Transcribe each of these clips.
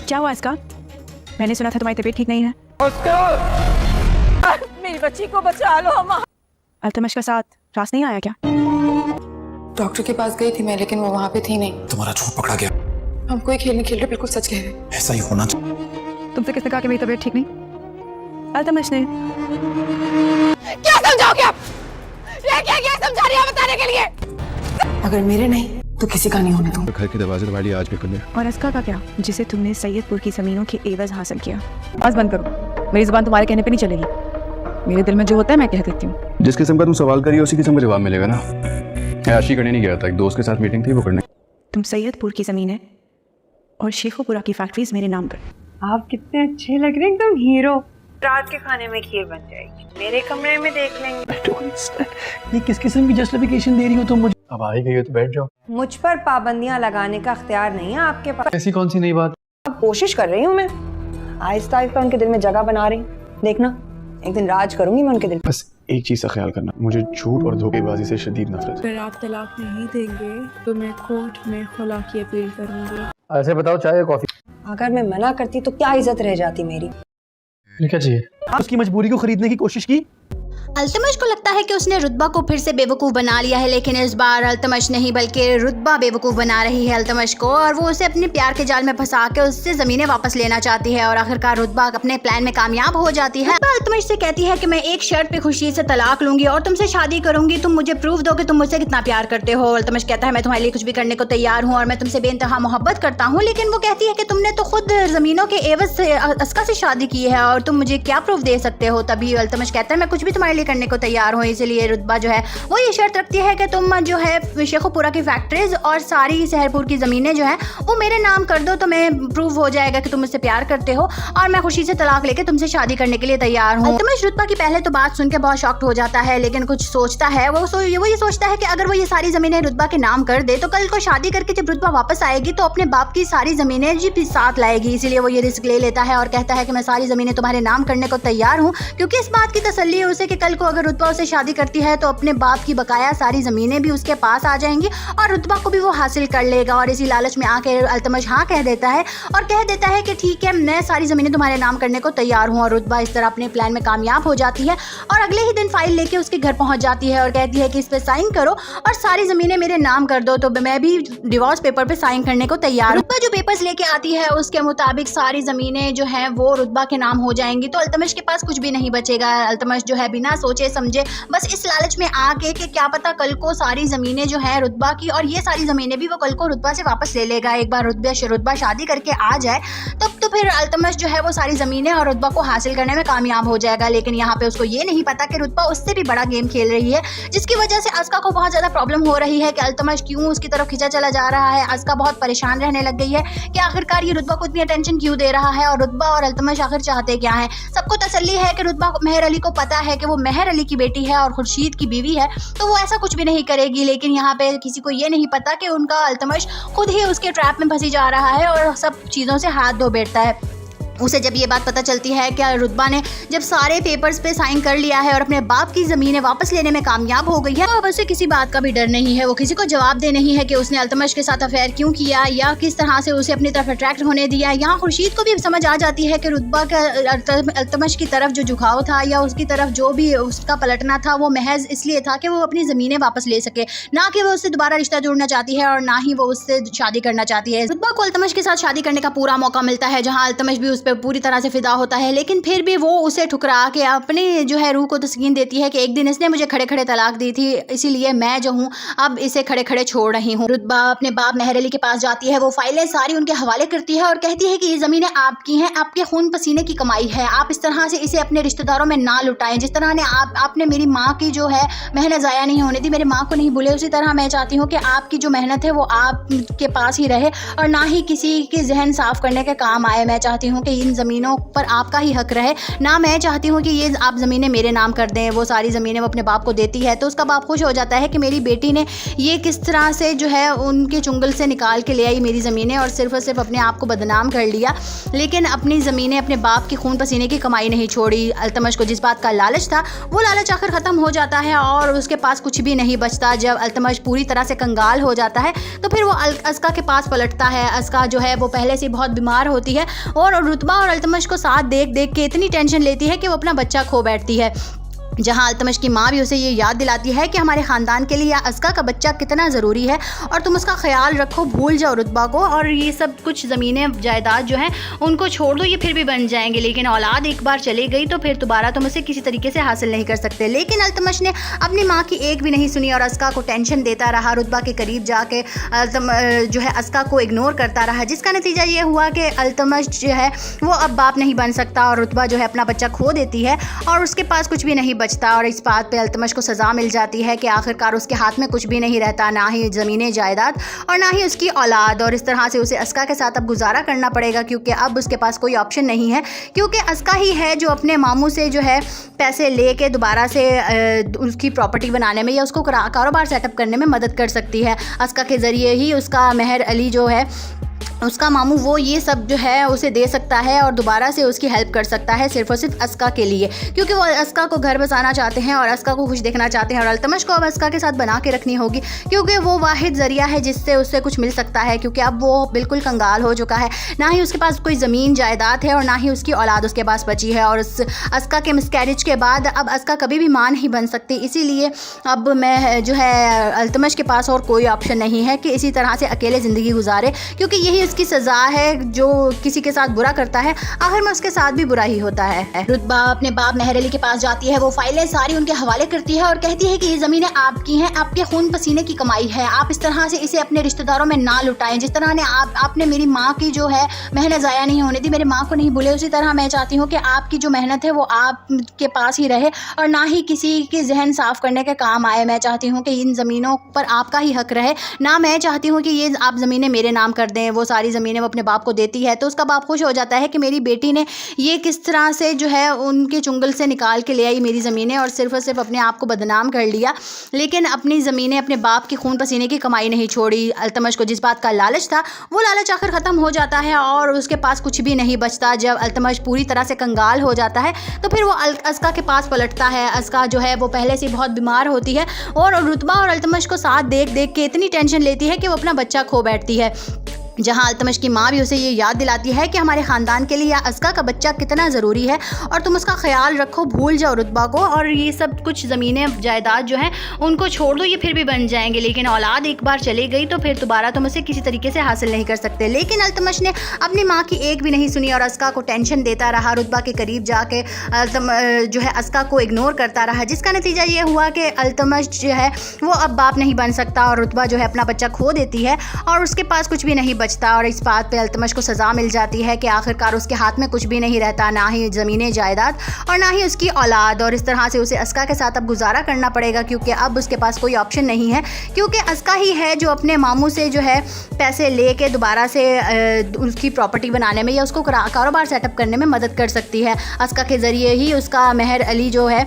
क्या हुआ इसका? मैंने सुना था तुम्हारी तबीयत ठीक नहीं है। मेरी बच्ची को बचा लो अम्मा। अल्तमश का साथ रास नहीं आया क्या? डॉक्टर के पास गई थी मैं, लेकिन वो वहाँ पे थी नहीं। तुम्हारा झूठ पकड़ा गया। हम कोई खेल नहीं खेल रहे, बिल्कुल सच कह रहे हैं। ऐसा ही होना चाहिए। तुमसे किसने कहा कि मेरी तबीयत ठीक नहीं? अल्तमश ने। क्या समझाओगे आप? ये क्या समझा रही है बताने के लिए? अगर मेरे नहीं तो किसी का नहीं होने दूंगा। घर के दरवाजे तुम्हारे लिए आज भी खुले। और अस्का का क्या, जिसे तुमने सैयदपुर की जमीनों के एवज हासिल किया? बस बंद करो, मेरी जुबान तुम्हारे कहने पे नहीं चलेगी। मेरे दिल में जो होता है मैं कह देती हूँ। जिस किस्म का तुम सवाल करिए उसी किस्म का जवाब मिलेगा ना। ऐशी करने नहीं गया था, एक दोस्त के साथ मीटिंग थी वो करने। तुम सैयदपुर की जमीन है और शेखोपुरा की फैक्ट्रीज मेरे नाम पर। आप कितने अच्छे लग रहे हैं, एकदम हीरो। रात के खाने में खीर बन जाएगी, मेरे कमरे में देख लेंगे। ये किस किस्म की जस्टिफिकेशन दे रही हो तुम मुझे? अब आ ही गई हो तो बैठ जाओ। मुझ पर पाबंदियां लगाने का अख्तियार नहीं है आपके पास। ऐसी कौन सी नई बात? अब कोशिश कर रही हूँ मैं, आहिस्ता आहिस्ता उनके दिल में जगह बना रही। देखना, एक दिन राज करूंगी मैं उनके दिल। बस एक चीज का ख्याल करना, मुझे झूठ और धोखेबाजी से शदीद नफरत है। अगर आप तलाक नहीं देंगे तो मैं कोर्ट में खुला की अपील करूंगी। ऐसे बताओ, चाय या कॉफी? अगर मैं मना करती तो क्या इज्जत रह जाती मेरी। क्या चाहिए? उसकी मजबूरी को खरीदने की कोशिश की। अल्तमश को लगता है कि उसने रुतबा को फिर से बेवकूफ़ बना लिया है, लेकिन इस बार अल्तमश नहीं बल्कि रुतबा बेवकूफ़ बना रही है अल्तमश को, और वो उसे अपने प्यार के जाल में फंसा के उससे ज़मीनें वापस लेना चाहती है। और आखिरकार रुतबा अपने प्लान में कामयाब हो जाती है। अल्तमश से कहती है कि मैं एक शर्त पे खुशी से तलाक लूंगी और तुमसे शादी करूंगी, तुम मुझे प्रूफ दो कि तुम मुझसे कितना प्यार करते हो। अल्तमश कहता है मैं तुम्हारे लिए कुछ भी करने को तैयार हूँ और मैं तुमसे बेइंतहा मोहब्बत करता हूँ। लेकिन वो कहती है कि तुमने तो खुद ज़मीनों के एवज से अस्का से शादी की है और तुम मुझे क्या प्रूफ दे सकते हो। तभी अल्तमश कहता है मैं कुछ भी तुम्हारे लिए करने को तैयार हूँ। इसलिए रुतबा जो है वो ये शर्त रखती है कि तुम जो है शेखोपुरा की फैक्ट्रीज और सारी सहरपुर की ज़मीनें जो है वो मेरे नाम कर दो, तो मैं प्रूव हो जाएगा कि तुम मुझसे प्यार करते हो और मैं खुशी से तलाक लेके तुमसे शादी करने के लिए तैयार हूँ। अल्तमश रुतबा की पहले तो बात सुन के बहुत शॉक्ड हो जाता है, लेकिन कुछ सोचता है। वो ये सोचता है कि अगर वो ये सारी ज़मीनें रुतबा के नाम कर दे तो कल को शादी करके जब रुतबा वापस आएगी तो अपने बाप की सारी ज़मीनें भी साथ लाएगी। इसीलिए वो ये रिस्क ले लेता है और कहता है कि मैं सारी ज़मीनें तुम्हारे नाम करने को तैयार हूँ, क्योंकि इस बात की तसल्ली है उसे कि कल को अगर रुतबा उसे शादी करती है तो अपने बाप की बकाया सारी ज़मीनें भी उसके पास आ जाएंगी और रुतबा को भी वो हासिल कर लेगा। और इसी लालच में आके अल्तमश हाँ कह देता है और कह देता है कि ठीक है मैं सारी ज़मीनें तुम्हारे नाम करने को तैयार हूँ। और रुतबा इस तरह अपने प्लान में कामयाब हो जाती है और अगले ही दिन फाइल लेके उसके घर पहुँच जाती है और कहती है कि इस पर साइन करो और सारी ज़मीनें मेरे नाम कर दो, तो मैं भी डिवोर्स पेपर पर साइन करने को तैयार हूँ। रुतबा जो पेपर्स लेके आती है उसके मुताबिक सारी ज़मीनें जो हैं वो रुतबा के नाम हो जाएंगी, तो अल्तमश के पास कुछ भी नहीं बचेगा। अल्तमश जो है बिना सोचे समझे बस इस लालच में आके कि क्या पता कल को सारी ज़मीनें जो है रुतबा की और ये सारी ज़मीनें भी वो कल को रुतबा से वापस ले लेगा। एक बार रुतबा शादी करके आ जाए तब तो फिर अल्तमश जो है वो सारी ज़मीनें और रुतबा को हासिल करने में कामयाब हो जाएगा। लेकिन यहाँ पे उसको ये नहीं पता कि रुतबा उससे भी बड़ा गेम खेल रही है, जिसकी वजह से अस्का को बहुत ज़्यादा प्रॉब्लम हो रही है कि अल्तमश क्यों उसकी तरफ खिंचा चला जा रहा है। अस्का बहुत परेशान रहने लग गई है कि आखिरकार ये रुतबा को इतनी अटेंशन क्यों दे रहा है और रुतबा और अल्तमश आखिर चाहते क्या है। सबको तसल्ली है कि रुतबा मेहर अली को पता है कि वो मेहर अली की बेटी है और खुर्शीद की बीवी है, तो वो ऐसा कुछ भी नहीं करेगी। लेकिन यहाँ पे किसी को ये नहीं पता कि उनका अल्तमश खुद ही उसके ट्रैप में फंसी जा रहा है और सब चीज़ों से हाथ धो बैठता है। उसे जब ये बात पता चलती है कि रुतबा ने जब सारे पेपर्स पे साइन कर लिया है और अपने बाप की ज़मीनें वापस लेने में कामयाब हो गई है, तो अब उसे किसी बात का भी डर नहीं है। वो किसी को जवाब दे नहीं है कि उसने अल्तमश के साथ अफेयर क्यों किया या किस तरह से उसे अपनी तरफ अट्रैक्ट होने दिया। यहाँ खुर्शीद को भी समझ आ जाती है कि रुतबा का अल्तमश की तरफ जो झुकाव था या उसकी तरफ जो भी उसका पलटना था वो महज इसलिए था कि वो अपनी ज़मीनें वापस ले सके, ना कि वो उससे दोबारा रिश्ता जोड़ना चाहती है और ना ही वो उससे शादी करना चाहती है। रुतबा को अल्तमश के साथ शादी करने का पूरा मौका मिलता है, जहाँ अल्तमश भी उस पर पूरी तरह से फिदा होता है, लेकिन फिर भी वो उसे ठुकरा के अपने जो है रूह को तस्कीन देती है कि एक दिन इसने मुझे खड़े खड़े तलाक दी थी, इसीलिए मैं जो हूँ अब इसे खड़े खड़े छोड़ रही हूँ। रुतबा अपने बाप मेहर अली के पास जाती है, वो फाइलें सारी उनके हवाले करती है और कहती है कि ये ज़मीनें आपकी हैं, आपके खून पसीने की कमाई है, आप इस तरह से इसे अपने रिश्तेदारों में ना लुटाएं। जिस तरह ने आपने मेरी माँ की जो है मेहनत ज़ाया नहीं होने दी, मेरे माँ को नहीं भूले, उसी तरह मैं चाहती हूँ कि आपकी जो मेहनत है वो आपके पास ही रहे और ना ही किसी के जहन साफ करने के काम आए। मैं चाहती हूँ कि कि इन ज़मीनों पर आपका ही हक रहे, ना मैं चाहती हूँ कि ये आप ज़मीनें मेरे नाम कर दें। वो सारी ज़मीनें वो अपने बाप को देती है तो उसका बाप खुश हो जाता है कि मेरी बेटी ने ये किस तरह से जो है उनके चुंगल से निकाल के ले आई मेरी ज़मीनें और सिर्फ अपने आप को बदनाम कर लिया, लेकिन अपनी ज़मीनें अपने बाप की खून पसीने की कमाई नहीं छोड़ी। अल्तमश को जिस बात का लालच था वो लालच आखिर ख़त्म हो जाता है और उसके पास कुछ भी नहीं बचता। जब अल्तमश पूरी तरह से कंगाल हो जाता है तो फिर वो अस्का के पास पलटता है। अस्का जो है वो पहले से बहुत बीमार होती है और रुतबा और अल्तमश को साथ देख देख के इतनी टेंशन लेती है कि वो अपना बच्चा खो बैठती है, जहां अल्तमश की माँ भी उसे ये याद दिलाती है कि हमारे ख़ानदान के लिए अस्का का बच्चा कितना ज़रूरी है और तुम उसका ख्याल रखो, भूल जाओ रुतबा को और ये सब कुछ ज़मीनें जायदाद जो हैं उनको छोड़ दो, ये फिर भी बन जाएंगे, लेकिन औलाद एक बार चली गई तो फिर दोबारा तुम उसे किसी तरीके से हासिल नहीं कर सकते। लेकिन अल्तमश ने अपनी माँ की एक भी नहीं सुनी और अस्का को टेंशन देता रहा, रुतबा के करीब जाके जो है अस्का को इग्नोर करता रहा, जिसका नतीजा ये हुआ कि अल्तमश जो है वो अब बाप नहीं बन सकता और रुतबा जो है अपना बच्चा खो देती है और उसके पास कुछ भी नहीं बचता। और इस बात पे अल्तमश को सज़ा मिल जाती है कि आखिरकार उसके हाथ में कुछ भी नहीं रहता, ना ही ज़मीनें जायदाद और ना ही उसकी औलाद, और इस तरह से उसे अस्का के साथ अब गुजारा करना पड़ेगा क्योंकि अब उसके पास कोई ऑप्शन नहीं है, क्योंकि अस्का ही है जो अपने मामू से जो है पैसे लेके दोबारा से उसकी प्रॉपर्टी बनाने में या उसको कारोबार सेटअप करने में मदद कर सकती है। अस्का के ज़रिए ही उसका मेहर अली जो है उसका मामू वो ये सब जो है उसे दे सकता है और दोबारा से उसकी हेल्प कर सकता है सिर्फ और सिर्फ अस्का के लिए, क्योंकि वो अस्का को घर बसाना चाहते हैं और अस्का को खुश देखना चाहते हैं और अल्तमश को अब अस्का के साथ बना के रखनी होगी क्योंकि वो वाहिद ज़रिया है जिससे उससे कुछ मिल सकता है, क्योंकि अब वो बिल्कुल कंगाल हो चुका है, ना ही उसके पास कोई ज़मीन जायदाद है और ना ही उसकी औलाद उसके पास बची है। और उस अस्का के मिसकैरेज के बाद अब अस्का कभी भी मां नहीं बन सकती, इसीलिए अब मैं जो है अल्तमश के पास और कोई ऑप्शन नहीं है कि इसी तरह से अकेले ज़िंदगी गुजारे, क्योंकि यही उसकी सज़ा है। जो किसी के साथ बुरा करता है आखिर में उसके साथ भी बुरा ही होता है। रुतबा अपने बाप मेहर अली के पास जाती है, वो फाइलें सारी उनके हवाले करती है और कहती है कि ये ज़मीनें आपकी हैं, आपके खून पसीने की कमाई है, आप इस तरह से इसे अपने रिश्तेदारों में ना लुटाएं। जिस तरह ने आपने मेरी माँ की जो है मेहनत ज़ाया नहीं होने दी, मेरी माँ को नहीं भूले, उसी तरह मैं चाहती हूँ कि आपकी जो मेहनत है वो आपके पास ही रहे और ना ही किसी के जहन साफ़ करने के काम आए। मैं चाहती हूँ कि इन ज़मीनों पर आपका ही हक रहे, ना मैं चाहती हूँ कि ये आप ज़मीनें मेरे नाम कर दें। वो सारी ज़मीनें वो अपने बाप को देती है तो उसका बाप खुश हो जाता है कि मेरी बेटी ने ये किस तरह से जो है उनके चुंगल से निकाल के ले आई मेरी ज़मीनें और सिर्फ अपने आप को बदनाम कर लिया, लेकिन अपनी ज़मीनें अपने बाप की खून पसीने की कमाई नहीं छोड़ी। अल्तमश को जिस बात का लालच था वो लालच आखिर ख़त्म हो जाता है और उसके पास कुछ भी नहीं बचता। जब अल्तमश पूरी तरह से कंगाल हो जाता है तो फिर वो अस्का के पास पलटता है। अस्का जो है वो पहले से बहुत बीमार होती है और रुतबा और अल्तमश को साथ देख देख के इतनी टेंशन लेती है कि वो अपना बच्चा खो बैठती है, जहां अल्तमश की माँ भी उसे ये याद दिलाती है कि हमारे ख़ानदान के लिए अस्का का बच्चा कितना ज़रूरी है और तुम उसका ख्याल रखो, भूल जाओ रुतबा को और ये सब कुछ ज़मीनें जायदाद जो हैं उनको छोड़ दो, ये फिर भी बन जाएंगे, लेकिन औलाद एक बार चली गई तो फिर दोबारा तुम उसे किसी तरीके से हासिल नहीं कर सकते। लेकिन अल्तमश ने अपनी माँ की एक भी नहीं सुनी और अस्का को टेंशन देता रहा, रुतबा के करीब जाके जो है अस्का को इग्नोर करता रहा, जिसका नतीजा ये हुआ कि अल्तमश जो है वो अब बाप नहीं बन सकता और रुतबा जो है अपना बच्चा खो देती है और उसके पास कुछ भी नहीं बचता। और इस बात पे अल्तमश को सज़ा मिल जाती है कि आखिरकार उसके हाथ में कुछ भी नहीं रहता, ना ही ज़मीनें जायदाद और ना ही उसकी औलाद, और इस तरह से उसे अस्का के साथ अब गुजारा करना पड़ेगा क्योंकि अब उसके पास कोई ऑप्शन नहीं है, क्योंकि अस्का ही है जो अपने मामू से जो है पैसे लेके दोबारा से उसकी प्रॉपर्टी बनाने में या उसको कारोबार सेटअप करने में मदद कर सकती है। अस्का के ज़रिए ही उसका मेहर अली जो है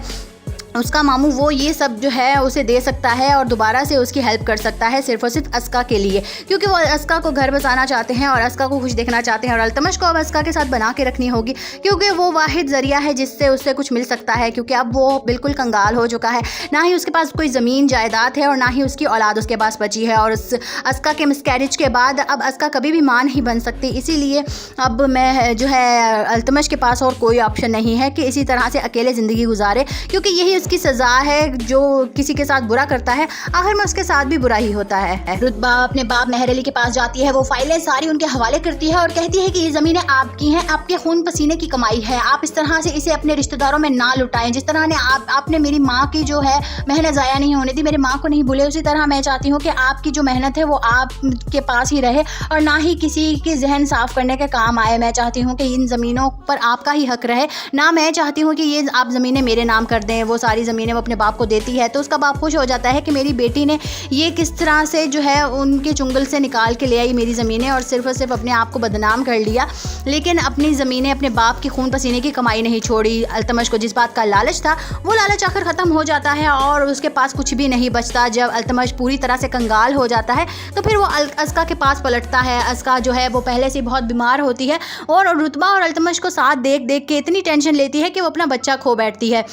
उसका मामू वो ये सब जो है उसे दे सकता है और दोबारा से उसकी हेल्प कर सकता है सिर्फ और सिर्फ अस्का के लिए, क्योंकि वो अस्का को घर बसाना चाहते हैं और अस्का को खुश देखना चाहते हैं और अल्तमश को अब अस्का के साथ बना के रखनी होगी क्योंकि वो वाहिद ज़रिया है जिससे उससे कुछ मिल सकता है, क्योंकि अब वो बिल्कुल कंगाल हो चुका है, ना ही उसके पास कोई ज़मीन जायदाद है और ना ही उसकी औलाद उसके पास बची है। और उस अस्का के मिसकैरेज के बाद अब अस्का कभी भी मां नहीं बन सकती, इसीलिए अब मैं जो है अल्तमश के पास और कोई ऑप्शन नहीं है कि इसी तरह से अकेले ज़िंदगी गुजारे, क्योंकि यही उसकी सज़ा है। जो किसी के साथ बुरा करता है आखिर में उसके साथ भी बुरा ही होता है। रुतबा अपने बाप मेहर अली के पास जाती है, वो फाइलें सारी उनके हवाले करती है और कहती है कि ये ज़मीनें आपकी हैं, आपके खून पसीने की कमाई है, आप इस तरह से इसे अपने रिश्तेदारों में ना लुटाएं। जिस तरह ने आपने मेरी माँ की जो है मेहनत ज़ाया नहीं होने दी, मेरी माँ को नहीं भूले, उसी तरह मैं चाहती हूँ कि आपकी जो मेहनत है वो आपके पास ही रहे और ना ही किसी के जहन साफ़ करने के काम आए। मैं चाहती हूँ कि इन ज़मीनों पर आपका ही हक रहे, ना मैं चाहती हूँ कि ये आप ज़मीनें मेरे नाम कर दें। वो सारी सारी ज़मीनें वो अपने बाप को देती है। तो उसका बाप खुश हो जाता है कि मेरी बेटी ने ये किस तरह से जो है उनके चुंगल से निकाल के ले आई मेरी ज़मीनें और सिर्फ अपने आप को बदनाम कर लिया, लेकिन अपनी ज़मीनें अपने बाप की खून पसीने की कमाई नहीं छोड़ी। अल्तमश को जिस बात का लालच था वो लालच आखिर ख़त्म हो जाता है और उसके पास कुछ भी नहीं बचता। जब अल्तमश पूरी तरह से कंगाल हो जाता है तो फिर वो अस्का के पास पलटता है। अस्का जो है वो पहले से बहुत बीमार होती है और रुतबा और अल्तमश को साथ देख देख के इतनी टेंशन लेती है कि वो अपना बच्चा खो बैठती है,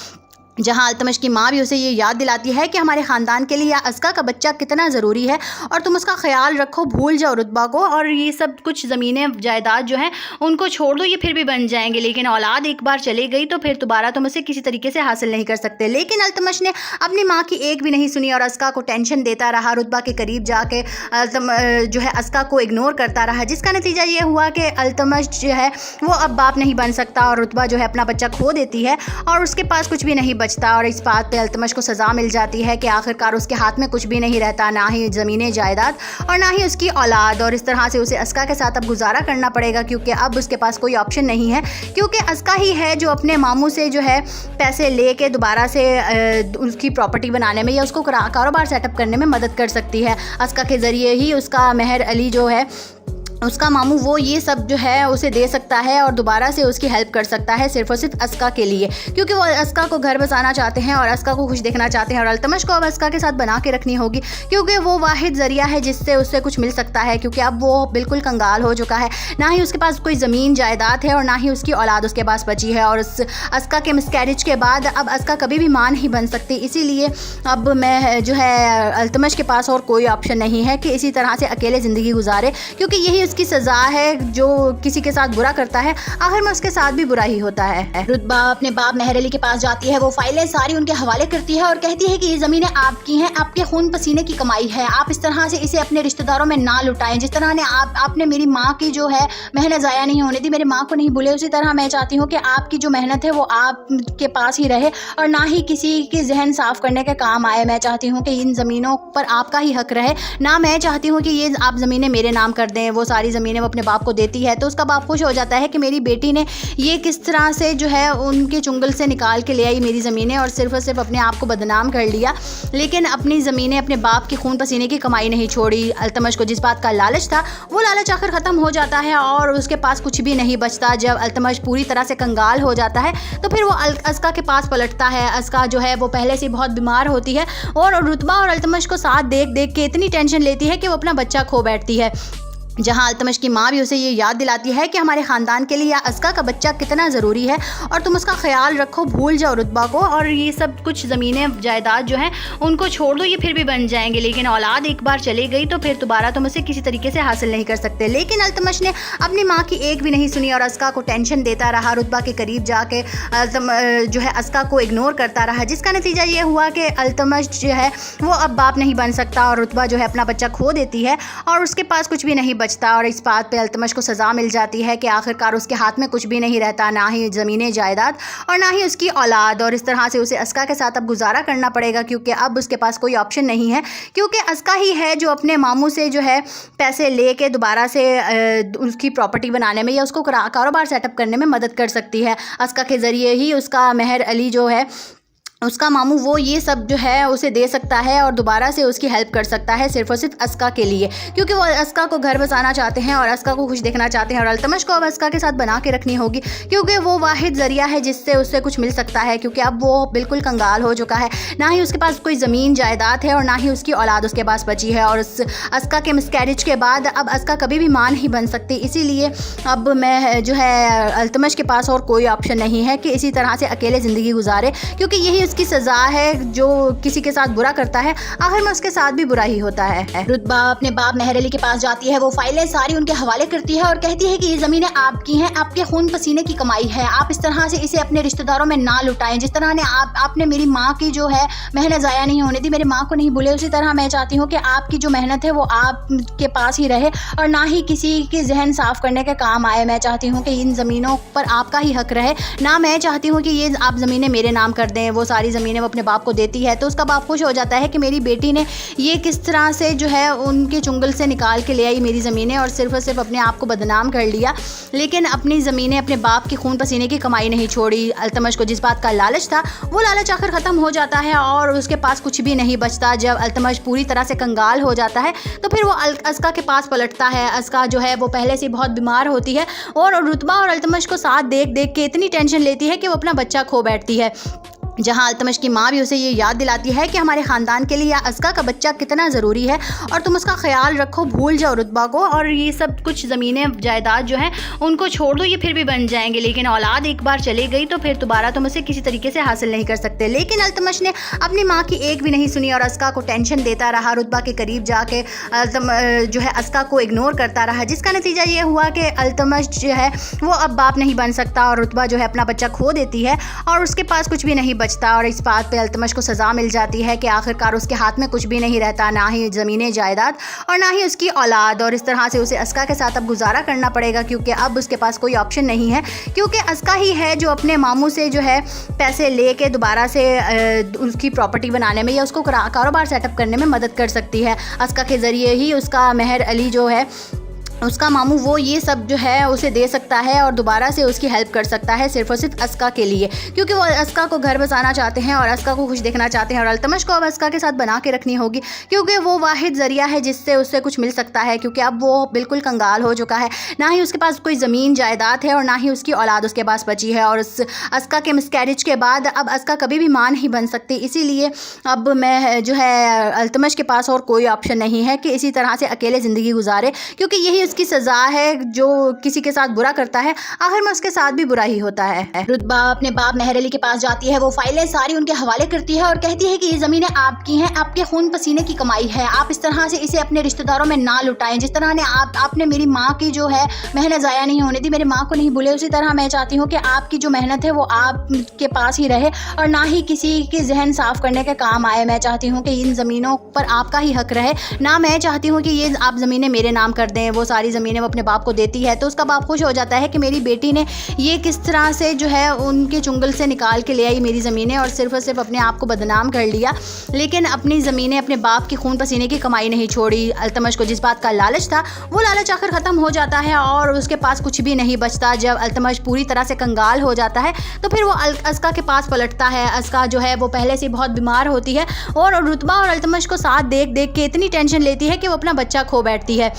जहां अल्तमश की माँ भी उसे ये याद दिलाती है कि हमारे ख़ानदान के लिए अस्का का बच्चा कितना ज़रूरी है और तुम उसका ख्याल रखो, भूल जाओ रुतबा को और ये सब कुछ ज़मीनें जायदाद जो हैं उनको छोड़ दो, ये फिर भी बन जाएंगे, लेकिन औलाद एक बार चली गई तो फिर दोबारा तुम उसे किसी तरीके से हासिल नहीं कर सकते। लेकिन अल्तमश ने अपनी माँ की एक भी नहीं सुनी और अस्का को टेंशन देता रहा, रुतबा के करीब जाके जो है अस्का को इग्नोर करता रहा, जिसका नतीजा ये हुआ कि अल्तमश जो है वो अब बाप नहीं बन सकता और रुतबा जो है अपना बच्चा खो देती है और उसके पास कुछ भी नहीं बचता। और इस बात पे अल्तमश को सज़ा मिल जाती है कि आखिरकार उसके हाथ में कुछ भी नहीं रहता, ना ही ज़मीनें जायदाद और ना ही उसकी औलाद, और इस तरह से उसे अस्का के साथ अब गुजारा करना पड़ेगा क्योंकि अब उसके पास कोई ऑप्शन नहीं है, क्योंकि अस्का ही है जो अपने मामू से जो है पैसे ले के दोबारा से उसकी प्रॉपर्टी बनाने में या उसको कारोबार सेटअप करने में मदद कर सकती है। अस्का के ज़रिए ही उसका मेहर अली जो है उसका मामू वो ये सब जो है उसे दे सकता है और दोबारा से उसकी हेल्प कर सकता है सिर्फ और सिर्फ अस्का के लिए, क्योंकि वो अस्का को घर बसाना चाहते हैं और अस्का को खुश देखना चाहते हैं और अल्तमश को अब अस्का के साथ बना के रखनी होगी क्योंकि वो वाहिद ज़रिया है जिससे उससे कुछ मिल सकता है, क्योंकि अब वो बिल्कुल कंगाल हो चुका है, ना ही उसके पास कोई ज़मीन जायदाद है और ना ही उसकी औलाद उसके पास बची है। और उस अस्का के मिसकैरेज के बाद अब अस्का कभी भी मां नहीं बन सकती, इसीलिए अब मैं जो है अल्तमश के पास और कोई ऑप्शन नहीं है कि इसी तरह से अकेले ज़िंदगी गुजारे, क्योंकि यही उसकी सज़ा है। जो किसी के साथ बुरा करता है आखिर में उसके साथ भी बुरा ही होता है। रुतबा अपने बाप मेहर अली के पास जाती है, वो फाइलें सारी उनके हवाले करती है और कहती है कि ये ज़मीनें आपकी हैं, आपके खून पसीने की कमाई है, आप इस तरह से इसे अपने रिश्तेदारों में ना लुटाएं। जिस तरह ने आपने मेरी माँ की जो है मेहनत ज़ाया नहीं होने दी, मेरी माँ को नहीं भूले, उसी तरह मैं चाहती हूँ कि आपकी जो मेहनत है वो आपके पास ही रहे और ना ही किसी के जहन साफ करने के काम आए। मैं चाहती हूँ कि इन ज़मीनों पर आपका ही हक रहे, ना मैं चाहती हूँ कि ये आप ज़मीनें मेरे नाम कर दें। वो सारी ज़मीनें वो अपने बाप को देती है, तो उसका बाप खुश हो जाता है कि मेरी बेटी ने ये किस तरह से जो है उनके चुंगल से निकाल के ले आई मेरी ज़मीनें और सिर्फ अपने आप को बदनाम कर लिया, लेकिन अपनी ज़मीनें अपने बाप की खून पसीने की कमाई नहीं छोड़ी। अल्तमश को जिस बात का लालच था वो लालच आखिर ख़त्म हो जाता है और उसके पास कुछ भी नहीं बचता। जब अल्तमश पूरी तरह से कंगाल हो जाता है तो फिर वो अस्का के पास पलटता है। अस्का जो है वो पहले से बहुत बीमार होती है और रुतबा और अल्तमश को साथ देख देख के इतनी टेंशन लेती है कि वो अपना बच्चा खो बैठती है, जहां अल्तमश की माँ भी उसे ये याद दिलाती है कि हमारे ख़ानदान के लिए अस्का का बच्चा कितना ज़रूरी है और तुम उसका ख्याल रखो, भूल जाओ रुतबा को और ये सब कुछ ज़मीनें जायदाद जो हैं उनको छोड़ दो, ये फिर भी बन जाएंगे, लेकिन औलाद एक बार चली गई तो फिर दोबारा तुम उसे किसी तरीके से हासिल नहीं कर सकते। लेकिन अल्तमश ने अपनी माँ की एक भी नहीं सुनी और अस्का को टेंशन देता रहा, रुतबा के करीब जाके जो है अस्का को इग्नोर करता रहा, जिसका नतीजा ये हुआ कि अल्तमश जो है वो अब बाप नहीं बन सकता और रुतबा जो है अपना बच्चा खो देती है और उसके पास कुछ भी नहीं बचता। और इस बात पे अल्तमश को सज़ा मिल जाती है कि आखिरकार उसके हाथ में कुछ भी नहीं रहता, ना ही ज़मीनें जायदाद और ना ही उसकी औलाद, और इस तरह से उसे अस्का के साथ अब गुजारा करना पड़ेगा क्योंकि अब उसके पास कोई ऑप्शन नहीं है, क्योंकि अस्का ही है जो अपने मामू से जो है पैसे ले के दोबारा से उसकी प्रॉपर्टी बनाने में या उसको कारोबार सेटअप करने में मदद कर सकती है। अस्का के ज़रिए ही उसका मेहर अली जो है उसका मामू वो ये सब जो है उसे दे सकता है और दोबारा से उसकी हेल्प कर सकता है सिर्फ और सिर्फ अस्का के लिए, क्योंकि वो अस्का को घर बसाना चाहते हैं और अस्का को खुश देखना चाहते हैं और अल्तमश को अब अस्का के साथ बना के रखनी होगी क्योंकि वो वाहिद ज़रिया है जिससे उससे कुछ मिल सकता है, क्योंकि अब वो बिल्कुल कंगाल हो चुका है, ना ही उसके पास कोई ज़मीन जायदाद है और ना ही उसकी औलाद उसके पास बची है। और उस अस्का के मिसकैरेज के बाद अब अस्का कभी भी मां नहीं बन सकती, इसीलिए अब मैं जो है अल्तमश के पास और कोई ऑप्शन नहीं है कि इसी तरह से अकेले ज़िंदगी गुजारे, क्योंकि यही उसकी सज़ा है। जो किसी के साथ बुरा करता है आखिर में उसके साथ भी बुरा ही होता है। रुतबा अपने बाप मेहर अली के पास जाती है, वो फाइलें सारी उनके हवाले करती है और कहती है कि ये ज़मीनें आपकी हैं, आपके खून पसीने की कमाई है, आप इस तरह से इसे अपने रिश्तेदारों में ना लुटाएं। जिस तरह ने आपने मेरी माँ की जो है मेहनत ज़ाया नहीं होने दी, मेरी माँ को नहीं भूले, उसी तरह मैं चाहती हूँ कि आपकी जो मेहनत है वो आपके पास ही रहे और ना ही किसी के जहन साफ करने के काम आए। मैं चाहती हूँ कि इन ज़मीनों पर आपका ही हक रहे, ना मैं चाहती हूँ कि ये आप ज़मीनें मेरे नाम कर दें। वो सारी सारी ज़मीनें वो अपने बाप को देती है। तो उसका बाप खुश हो जाता है कि मेरी बेटी ने ये किस तरह से जो है उनके चुंगल से निकाल के ले आई मेरी ज़मीनें और सिर्फ अपने आप को बदनाम कर लिया, लेकिन अपनी ज़मीनें अपने बाप की खून पसीने की कमाई नहीं छोड़ी। अल्तमश को जिस बात का लालच था वो लालच आखिर ख़त्म हो जाता है और उसके पास कुछ भी नहीं बचता। जब अल्तमश पूरी तरह से कंगाल हो जाता है तो फिर वो अस्का के पास पलटता है। अस्का जो है वो पहले से बहुत बीमार होती है और रुतबा और अल्तमश को साथ देख देख के इतनी टेंशन लेती है कि वो अपना बच्चा खो बैठती है, जहां अल्तमश की माँ भी उसे ये याद दिलाती है कि हमारे ख़ानदान के लिए अस्का का बच्चा कितना ज़रूरी है और तुम उसका ख्याल रखो, भूल जाओ रुतबा को और ये सब कुछ ज़मीनें जायदाद जो हैं उनको छोड़ दो, ये फिर भी बन जाएंगे, लेकिन औलाद एक बार चली गई तो फिर दोबारा तुम उसे किसी तरीके से हासिल नहीं कर सकते। लेकिन अल्तमश ने अपनी माँ की एक भी नहीं सुनी और अस्का को टेंशन देता रहा, रुतबा के करीब जाके जो है अस्का को इग्नोर करता रहा, जिसका नतीजा ये हुआ कि अल्तमश जो है वो अब बाप नहीं बन सकता और रुतबा जो है अपना बच्चा खो देती है और उसके पास कुछ भी नहीं बचता। और इस बात पे अल्तमश को सज़ा मिल जाती है कि आखिरकार उसके हाथ में कुछ भी नहीं रहता, ना ही ज़मीनें जायदाद और ना ही उसकी औलाद, और इस तरह से उसे अस्का के साथ अब गुजारा करना पड़ेगा क्योंकि अब उसके पास कोई ऑप्शन नहीं है, क्योंकि अस्का ही है जो अपने मामू से जो है पैसे लेके दोबारा से उसकी प्रॉपर्टी बनाने में या उसको कारोबार सेटअप करने में मदद कर सकती है। अस्का के ज़रिए ही उसका मेहर अली जो है उसका मामू वो ये सब जो है उसे दे सकता है और दोबारा से उसकी हेल्प कर सकता है सिर्फ और सिर्फ अस्का के लिए, क्योंकि वो अस्का को घर बसाना चाहते हैं और अस्का को खुश देखना चाहते हैं और अल्तमश को अब अस्का के साथ बना के रखनी होगी क्योंकि वो वाहिद ज़रिया है जिससे उससे कुछ मिल सकता है, क्योंकि अब वो बिल्कुल कंगाल हो चुका है, ना ही उसके पास कोई ज़मीन जायदाद है और ना ही उसकी औलाद उसके पास बची है। और उस अस्का के मिसकैरेज के बाद अब अस्का कभी भी माँ नहीं बन सकती, इसीलिए अब मैं जो है अल्तमश के पास और कोई ऑप्शन नहीं है कि इसी तरह से अकेले ज़िंदगी गुजारे, क्योंकि यही उसकी सज़ा है। जो किसी के साथ बुरा करता है आखिर में उसके साथ भी बुरा ही होता है। रुतबा अपने बाप मेहर अली के पास जाती है, वो फाइलें सारी उनके हवाले करती है और कहती है कि ये ज़मीनें आपकी हैं, आपके खून पसीने की कमाई है, आप इस तरह से इसे अपने रिश्तेदारों में ना लुटाएं। जिस तरह ने आपने मेरी माँ की जो है मेहनत ज़ाया नहीं होने दी, मेरी माँ को नहीं भूले, उसी तरह मैं चाहती हूँ कि आपकी जो मेहनत है वो आपके पास ही रहे और ना ही किसी के जहन साफ़ करने के काम आए। मैं चाहती हूँ कि इन ज़मीनों पर आपका ही हक रहे, ना मैं चाहती हूँ कि ये आप ज़मीनें मेरे नाम कर दें। वो सारी ज़मीनें वो अपने बाप को देती है, तो उसका बाप खुश हो जाता है कि मेरी बेटी ने ये किस तरह से जो है उनके चुंगल से निकाल के ले आई मेरी ज़मीनें और सिर्फ अपने आप को बदनाम कर लिया, लेकिन अपनी ज़मीनें अपने बाप की खून पसीने की कमाई नहीं छोड़ी। अल्तमश को जिस बात का लालच था वो लालच आखिर ख़त्म हो जाता है और उसके पास कुछ भी नहीं बचता। जब अल्तमश पूरी तरह से कंगाल हो जाता है तो फिर वो अस्का के पास पलटता है। अस्का जो है वो पहले से बहुत बीमार होती है और रुतबा और अल्तमश को साथ देख देख के इतनी टेंशन लेती है कि वो अपना बच्चा खो बैठती है,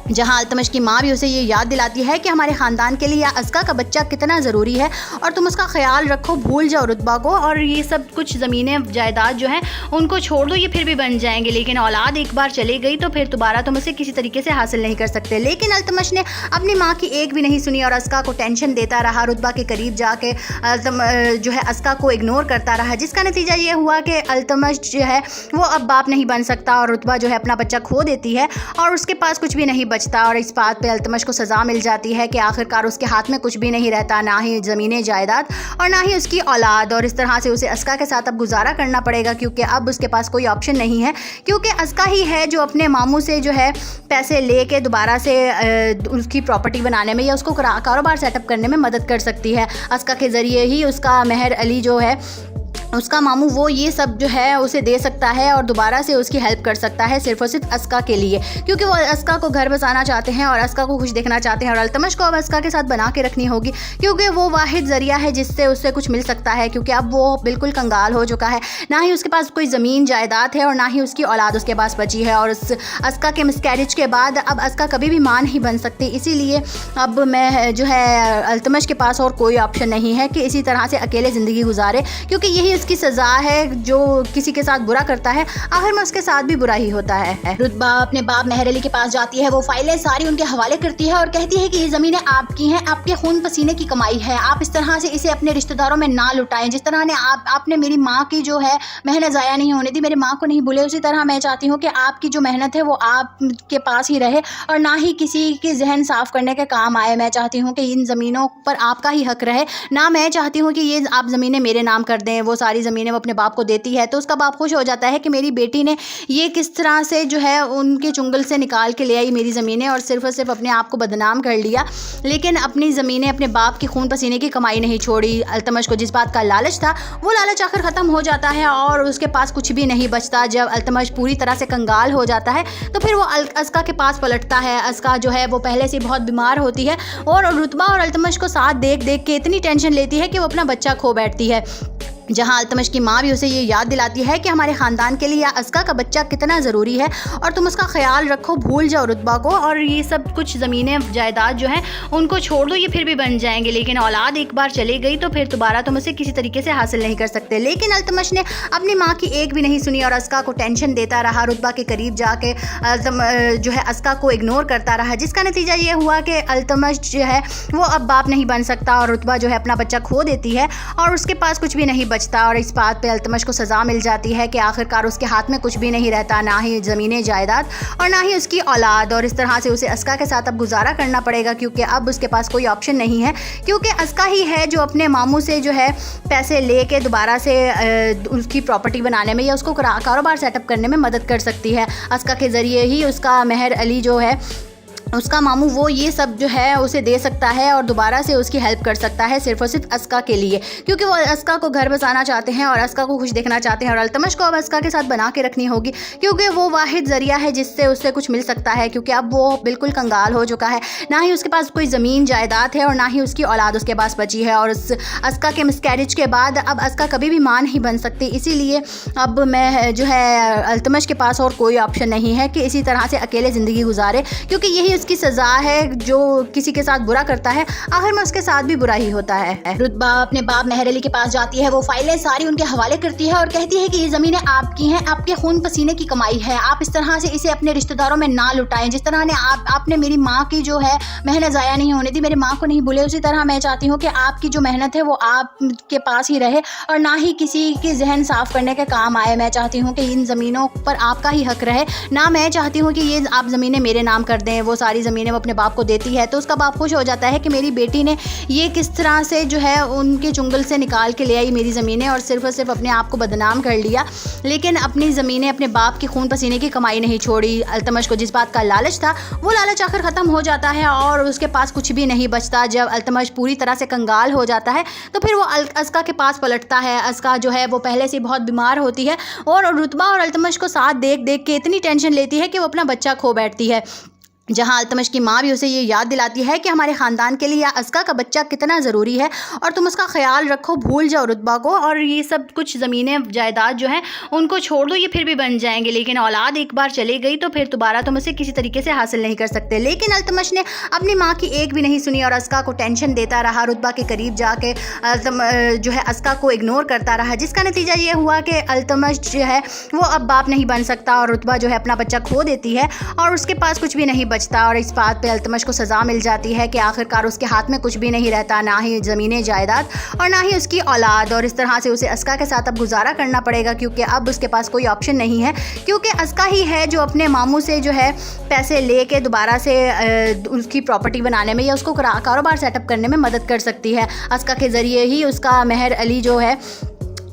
जहां अल्तमश की माँ भी उसे ये याद दिलाती है कि हमारे ख़ानदान के लिए अस्का का बच्चा कितना ज़रूरी है और तुम उसका ख्याल रखो, भूल जाओ रुतबा को और ये सब कुछ ज़मीनें जायदाद जो हैं उनको छोड़ दो, ये फिर भी बन जाएंगे, लेकिन औलाद एक बार चली गई तो फिर दोबारा तुम उसे किसी तरीके से हासिल नहीं कर सकते। लेकिन अल्तमश ने अपनी माँ की एक भी नहीं सुनी और अस्का को टेंशन देता रहा, रुतबा के करीब जाके जो है अस्का को इग्नोर करता रहा, जिसका नतीजा ये हुआ कि अल्तमश जो है वो अब बाप नहीं बन सकता और रुतबा जो है अपना बच्चा खो देती है और उसके पास कुछ भी नहीं बचता। और इस बात पे अल्तमश को सज़ा मिल जाती है कि आखिरकार उसके हाथ में कुछ भी नहीं रहता, ना ही ज़मीनें जायदाद और ना ही उसकी औलाद, और इस तरह से उसे अस्का के साथ अब गुजारा करना पड़ेगा क्योंकि अब उसके पास कोई ऑप्शन नहीं है, क्योंकि अस्का ही है जो अपने मामू से जो है पैसे लेके दोबारा से उसकी प्रॉपर्टी बनाने में या उसको कारोबार सेटअप करने में मदद कर सकती है। अस्का के ज़रिए ही उसका मेहर अली जो है उसका मामू वो ये सब जो है उसे दे सकता है और दोबारा से उसकी हेल्प कर सकता है सिर्फ और सिर्फ अस्का के लिए, क्योंकि वो अस्का को घर बसाना चाहते हैं और अस्का को खुश देखना चाहते हैं और अल्तमश को अब अस्का के साथ बना के रखनी होगी क्योंकि वो वाहिद ज़रिया है जिससे उससे कुछ मिल सकता है, क्योंकि अब वो बिल्कुल कंगाल हो चुका है, ना ही उसके पास कोई ज़मीन जायदाद है और ना ही उसकी औलाद उसके पास बची है। और उस अस्का के मिसकैरेज के बाद अब अस्का कभी भी माँ नहीं बन सकती, इसीलिए अब मैं जो है अल्तमश के पास और कोई ऑप्शन नहीं है कि इसी तरह से अकेले ज़िंदगी गुजारे, क्योंकि यही उसकी सज़ा है। जो किसी के साथ बुरा करता है आखिर में उसके साथ भी बुरा ही होता है। रुतबा अपने बाप मेहर अली के पास जाती है, वो फाइलें सारी उनके हवाले करती है और कहती है कि ये ज़मीनें आपकी हैं, आपके खून पसीने की कमाई है, आप इस तरह से इसे अपने रिश्तेदारों में ना लुटाएं। जिस तरह ने आपने मेरी माँ की जो है मेहनत ज़ाया नहीं होने दी, मेरी माँ को नहीं भूले, उसी तरह मैं चाहती हूँ कि आपकी जो मेहनत है वो आपके पास ही रहे और ना ही किसी के जहन साफ़ करने के काम आए। मैं चाहती हूँ कि इन ज़मीनों पर आपका ही हक रहे, ना मैं चाहती हूँ कि ये आप ज़मीनें मेरे नाम कर दें। वो सारी सारी ज़मीनें वो अपने बाप को देती है। तो उसका बाप खुश हो जाता है कि मेरी बेटी ने ये किस तरह से जो है उनके चुंगल से निकाल के ले आई मेरी ज़मीनें और सिर्फ अपने आप को बदनाम कर लिया, लेकिन अपनी ज़मीनें अपने बाप की खून पसीने की कमाई नहीं छोड़ी। अल्तमश को जिस बात का लालच था वो लालच आखिर ख़त्म हो जाता है और उसके पास कुछ भी नहीं बचता। जब अल्तमश पूरी तरह से कंगाल हो जाता है तो फिर वो अस्का के पास पलटता है। अस्का जो है वो पहले से बहुत बीमार होती है और रुतबा और अल्तमश को साथ देख देख के इतनी टेंशन लेती है कि वो अपना बच्चा खो बैठती है, जहां अल्तमश की माँ भी उसे ये याद दिलाती है कि हमारे ख़ानदान के लिए अस्का का बच्चा कितना ज़रूरी है और तुम उसका ख्याल रखो, भूल जाओ रुतबा को और ये सब कुछ ज़मीनें जायदाद जो हैं उनको छोड़ दो, ये फिर भी बन जाएंगे, लेकिन औलाद एक बार चली गई तो फिर दोबारा तुम उसे किसी तरीके से हासिल नहीं कर सकते। लेकिन अल्तमश ने अपनी माँ की एक भी नहीं सुनी और अस्का को टेंशन देता रहा, रुतबा के करीब जाके जो है अस्का को इग्नोर करता रहा, जिसका नतीजा ये हुआ कि अल्तमश जो है वो अब बाप नहीं बन सकता और रुतबा जो है अपना बच्चा खो देती है और उसके पास कुछ भी नहीं बचता। और इस बात पे अल्तमश को सज़ा मिल जाती है कि आखिरकार उसके हाथ में कुछ भी नहीं रहता, ना ही ज़मीनें जायदाद और ना ही उसकी औलाद, और इस तरह से उसे अस्का के साथ अब गुजारा करना पड़ेगा क्योंकि अब उसके पास कोई ऑप्शन नहीं है, क्योंकि अस्का ही है जो अपने मामू से जो है पैसे ले के दोबारा से उसकी प्रॉपर्टी बनाने में या उसको कारोबार सेटअप करने में मदद कर सकती है। अस्का के ज़रिए ही उसका मेहर अली जो है उसका मामू वो ये सब जो है उसे दे सकता है और दोबारा से उसकी हेल्प कर सकता है सिर्फ और सिर्फ अस्का के लिए, क्योंकि वो अस्का को घर बसाना चाहते हैं और अस्का को खुश देखना चाहते हैं और अल्तमश को अब अस्का के साथ बना के रखनी होगी क्योंकि वो वाहिद ज़रिया है जिससे उससे कुछ मिल सकता है, क्योंकि अब वो बिल्कुल कंगाल हो चुका है, ना ही उसके पास कोई ज़मीन जायदाद है और ना ही उसकी औलाद उसके पास बची है। और उस अस्का के मिसकैरेज के बाद अब अस्का कभी भी मां नहीं बन सकती, इसीलिए अब मैं जो है अल्तमश के पास और कोई ऑप्शन नहीं है कि इसी तरह से अकेले ज़िंदगी गुजारे, क्योंकि यही उसकी सज़ा है। जो किसी के साथ बुरा करता है आखिर में उसके साथ भी बुरा ही होता है। रुतबा अपने बाप मेहर अली के पास जाती है, वो फाइलें सारी उनके हवाले करती है और कहती है कि ये ज़मीनें आपकी हैं, आपके खून पसीने की कमाई है, आप इस तरह से इसे अपने रिश्तेदारों में ना लुटाएं। जिस तरह ने आपने मेरी माँ की जो है मेहनत ज़ाया नहीं होने दी, मेरी माँ को नहीं भूले, उसी तरह मैं चाहती हूँ कि आपकी जो मेहनत है वो आपके पास ही रहे और ना ही किसी के जहन साफ़ करने के काम आए। मैं चाहती हूँ कि इन ज़मीनों पर आपका ही हक रहे, ना मैं चाहती हूँ कि ये आप ज़मीनें मेरे नाम कर दें। वो सारी ज़मीनें वो अपने बाप को देती है, तो उसका बाप खुश हो जाता है कि मेरी बेटी ने ये किस तरह से जो है उनके चुंगल से निकाल के ले आई मेरी ज़मीनें और सिर्फ अपने आप को बदनाम कर लिया, लेकिन अपनी ज़मीनें अपने बाप की खून पसीने की कमाई नहीं छोड़ी। अल्तमश को जिस बात का लालच था वो लालच आखिर ख़त्म हो जाता है और उसके पास कुछ भी नहीं बचता। जब अल्तमश पूरी तरह से कंगाल हो जाता है तो फिर वो अस्का के पास पलटता है। अस्का जो है वो पहले से बहुत बीमार होती है और रुतबा और अल्तमश को साथ देख देख के इतनी टेंशन लेती है कि वो अपना बच्चा खो बैठती है, जहां अल्तमश की माँ भी उसे ये याद दिलाती है कि हमारे ख़ानदान के लिए अस्का का बच्चा कितना ज़रूरी है और तुम उसका ख्याल रखो, भूल जाओ रुतबा को और ये सब कुछ ज़मीनें जायदाद जो हैं उनको छोड़ दो, ये फिर भी बन जाएंगे, लेकिन औलाद एक बार चली गई तो फिर दोबारा तुम उसे किसी तरीके से हासिल नहीं कर सकते। लेकिन अल्तमश ने अपनी माँ की एक भी नहीं सुनी और अस्का को टेंशन देता रहा, रुतबा के करीब जाके जो है अस्का को इग्नोर करता रहा, जिसका नतीजा ये हुआ कि अल्तमश जो है वो अब बाप नहीं बन सकता और रुतबा जो है अपना बच्चा खो देती है और उसके पास कुछ भी नहीं बचता। और इस बात पे अल्तमश को सज़ा मिल जाती है कि आखिरकार उसके हाथ में कुछ भी नहीं रहता, ना ही ज़मीनें जायदाद और ना ही उसकी औलाद, और इस तरह से उसे अस्का के साथ अब गुजारा करना पड़ेगा क्योंकि अब उसके पास कोई ऑप्शन नहीं है, क्योंकि अस्का ही है जो अपने मामू से जो है पैसे ले के दोबारा से उसकी प्रॉपर्टी बनाने में या उसको कारोबार सेटअप करने में मदद कर सकती है। अस्का के ज़रिए ही उसका मेहर अली जो है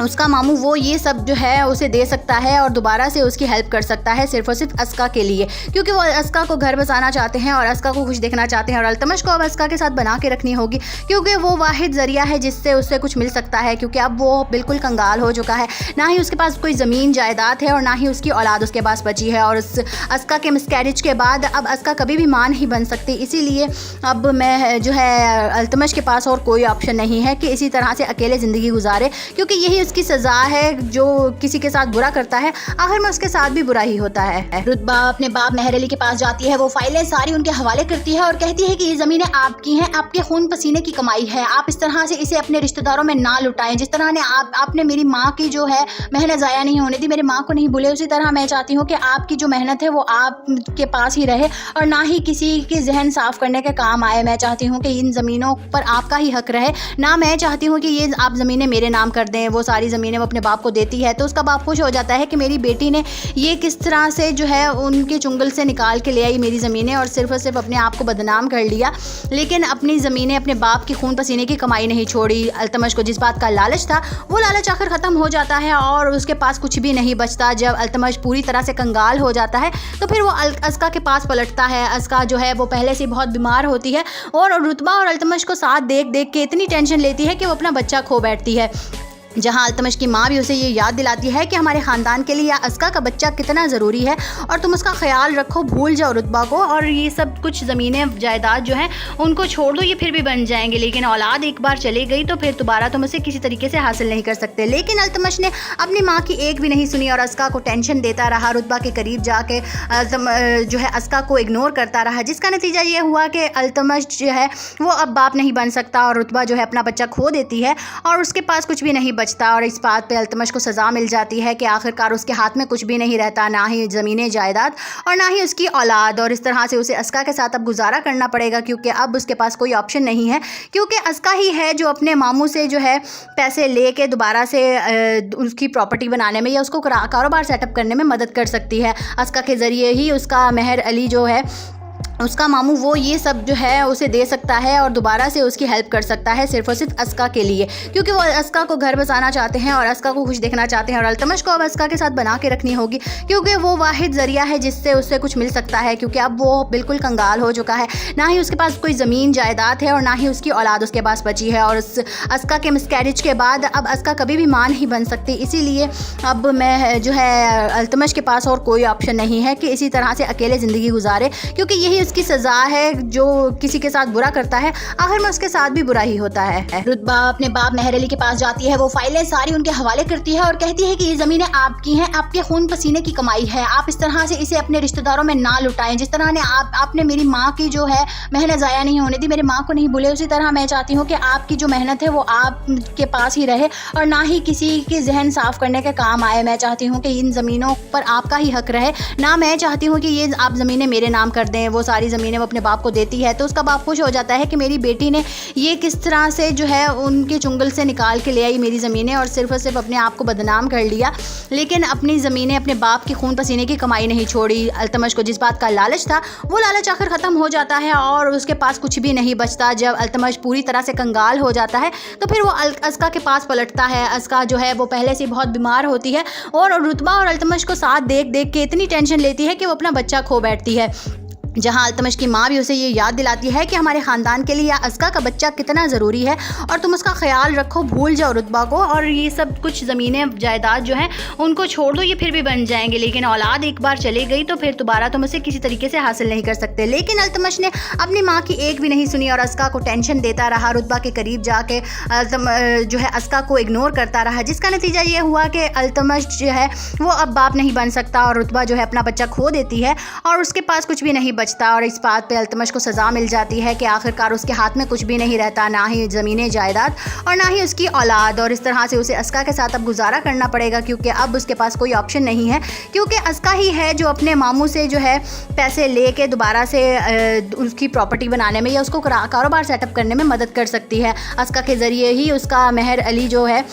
उसका मामू वो ये सब जो है उसे दे सकता है और दोबारा से उसकी हेल्प कर सकता है सिर्फ और सिर्फ अस्का के लिए, क्योंकि वो अस्का को घर बसाना चाहते हैं और अस्का को खुश देखना चाहते हैं और अल्तमश को अब अस्का के साथ बना के रखनी होगी क्योंकि वो वाहिद ज़रिया है जिससे उससे कुछ मिल सकता है, क्योंकि अब वो बिल्कुल कंगाल हो चुका है, ना ही उसके पास कोई ज़मीन जायदाद है और ना ही उसकी औलाद उसके पास बची है। और उस अस्का के मिसकैरेज के बाद अब अस्का कभी भी मां नहीं बन सकती, इसीलिए अब मैं जो है अल्तमश के पास और कोई ऑप्शन नहीं है कि इसी तरह से अकेले ज़िंदगी गुजारे, क्योंकि यही उसकी सज़ा है। जो किसी के साथ बुरा करता है आखिर में उसके साथ भी बुरा ही होता है। रुतबा अपने बाप मेहर अली के पास जाती है, वो फाइलें सारी उनके हवाले करती है और कहती है कि ये ज़मीनें आपकी हैं, आपके खून पसीने की कमाई है, आप इस तरह से इसे अपने रिश्तेदारों में ना लुटाएं। जिस तरह ने आपने मेरी माँ की जो है मेहनत ज़ाया नहीं होने दी, मेरी माँ को नहीं भूले, उसी तरह मैं चाहती हूँ कि आपकी जो मेहनत है वो आपके पास ही रहे और ना ही किसी के जहन साफ़ करने के काम आए। मैं चाहती हूँ कि इन ज़मीनों पर आपका ही हक रहे, ना मैं चाहती हूँ कि ये आप ज़मीनें मेरे नाम कर दें। वो सारी सारी ज़मीनें वो अपने बाप को देती है। तो उसका बाप खुश हो जाता है कि मेरी बेटी ने ये किस तरह से जो है उनके चुंगल से निकाल के ले आई मेरी ज़मीनें और सिर्फ अपने आप को बदनाम कर लिया, लेकिन अपनी ज़मीनें अपने बाप की खून पसीने की कमाई नहीं छोड़ी। अल्तमश को जिस बात का लालच था वो लालच आखिर ख़त्म हो जाता है और उसके पास कुछ भी नहीं बचता। जब अल्तमश पूरी तरह से कंगाल हो जाता है तो फिर वो अस्का के पास पलटता है। अस्का जो है वो पहले से बहुत बीमार होती है और रुतबा और अल्तमश को साथ देख देख के इतनी टेंशन लेती है कि वो अपना बच्चा खो बैठती है, जहां अल्तमश की माँ भी उसे ये याद दिलाती है कि हमारे ख़ानदान के लिए अस्का का बच्चा कितना ज़रूरी है और तुम उसका ख्याल रखो, भूल जाओ रुतबा को और ये सब कुछ ज़मीनें जायदाद जो हैं उनको छोड़ दो, ये फिर भी बन जाएंगे, लेकिन औलाद एक बार चली गई तो फिर दोबारा तुम उसे किसी तरीके से हासिल नहीं कर सकते। लेकिन अल्तमश ने अपनी माँ की एक भी नहीं सुनी और अस्का को टेंशन देता रहा, रुतबा के करीब जाके जो है अस्का को इग्नोर करता रहा, जिसका नतीजा ये हुआ कि अल्तमश जो है वो अब बाप नहीं बन सकता और रुतबा जो है अपना बच्चा खो देती है और उसके पास कुछ भी नहीं बचता। और इस बात पे अल्तमश को सज़ा मिल जाती है कि आखिरकार उसके हाथ में कुछ भी नहीं रहता, ना ही ज़मीनें जायदाद और ना ही उसकी औलाद, और इस तरह से उसे अस्का के साथ अब गुजारा करना पड़ेगा क्योंकि अब उसके पास कोई ऑप्शन नहीं है, क्योंकि अस्का ही है जो अपने मामू से जो है पैसे ले के दोबारा से उसकी प्रॉपर्टी बनाने में या उसको कारोबार सेटअप करने में मदद कर सकती है। अस्का के ज़रिए ही उसका मेहर अली जो है उसका मामू वो ये सब जो है उसे दे सकता है और दोबारा से उसकी हेल्प कर सकता है सिर्फ और सिर्फ अस्का के लिए, क्योंकि वो अस्का को घर बसाना चाहते हैं और अस्का को खुश देखना चाहते हैं और अल्तमश को अब अस्का के साथ बना के रखनी होगी क्योंकि वो वाहिद ज़रिया है जिससे उससे कुछ मिल सकता है, क्योंकि अब वो बिल्कुल कंगाल हो चुका है, ना ही उसके पास कोई ज़मीन जायदाद है और ना ही उसकी औलाद उसके पास बची है। और उस अस्का के मिसकैरेज के बाद अब अस्का कभी भी मां नहीं बन सकती, इसीलिए अब मैं जो है अल्तमश के पास और कोई ऑप्शन नहीं है कि इसी तरह से अकेले ज़िंदगी गुजारे, क्योंकि यही उसकी सज़ा है। जो किसी के साथ बुरा करता है आखिर में उसके साथ भी बुरा ही होता है। रुतबा अपने बाप मेहर अली के पास जाती है, वो फाइलें सारी उनके हवाले करती है और कहती है कि ये ज़मीनें आपकी हैं, आपके खून पसीने की कमाई है, आप इस तरह से इसे अपने रिश्तेदारों में ना लुटाएं। जिस तरह ने आपने मेरी माँ की जो है मेहनत ज़ाया नहीं होने दी, मेरी माँ को नहीं भूले, उसी तरह मैं चाहती हूँ कि आपकी जो मेहनत है वो आपके पास ही रहे और ना ही किसी के जहन साफ़ करने के काम आए। मैं चाहती हूँ कि इन ज़मीनों पर आपका ही हक रहे, ना मैं चाहती हूँ कि ये आप ज़मीनें मेरे नाम कर दें। वो सारी ज़मीनें वो अपने बाप को देती है, तो उसका बाप खुश हो जाता है कि मेरी बेटी ने ये किस तरह से जो है उनके चुंगल से निकाल के ले आई मेरी ज़मीनें और सिर्फ अपने आप को बदनाम कर लिया, लेकिन अपनी ज़मीनें अपने बाप की खून पसीने की कमाई नहीं छोड़ी। अल्तमश को जिस बात का लालच था वो लालच आखिर ख़त्म हो जाता है और उसके पास कुछ भी नहीं बचता। जब अल्तमश पूरी तरह से कंगाल हो जाता है तो फिर वो अस्का के पास पलटता है। अस्का जो है वो पहले से बहुत बीमार होती है और रुतबा और अल्तमश को साथ देख देख के इतनी टेंशन लेती है कि वो अपना बच्चा खो बैठती है, जहां अल्तमश की माँ भी उसे ये याद दिलाती है कि हमारे ख़ानदान के लिए अस्का का बच्चा कितना ज़रूरी है और तुम उसका ख्याल रखो, भूल जाओ रुतबा को और ये सब कुछ ज़मीनें जायदाद जो हैं उनको छोड़ दो, ये फिर भी बन जाएंगे, लेकिन औलाद एक बार चली गई तो फिर दोबारा तुम उसे किसी तरीके से हासिल नहीं कर सकते। लेकिन अल्तमश ने अपनी माँ की एक भी नहीं सुनी और अस्का को टेंशन देता रहा, रुतबा के करीब जाके जो है अस्का को इग्नोर करता रहा, जिसका नतीजा ये हुआ कि अल्तमश जो है वो अब बाप नहीं बन सकता और रुतबा जो है अपना बच्चा खो देती है और उसके पास कुछ भी नहीं बचता। और इस बात पे अल्तमश को सज़ा मिल जाती है कि आखिरकार उसके हाथ में कुछ भी नहीं रहता, ना ही ज़मीनें जायदाद और ना ही उसकी औलाद, और इस तरह से उसे अस्का के साथ अब गुजारा करना पड़ेगा क्योंकि अब उसके पास कोई ऑप्शन नहीं है, क्योंकि अस्का ही है जो अपने मामू से जो है पैसे ले के दोबारा से उसकी प्रॉपर्टी बनाने में या उसको कारोबार सेटअप करने में मदद कर सकती है। अस्का के ज़रिए ही उसका मेहर अली जो है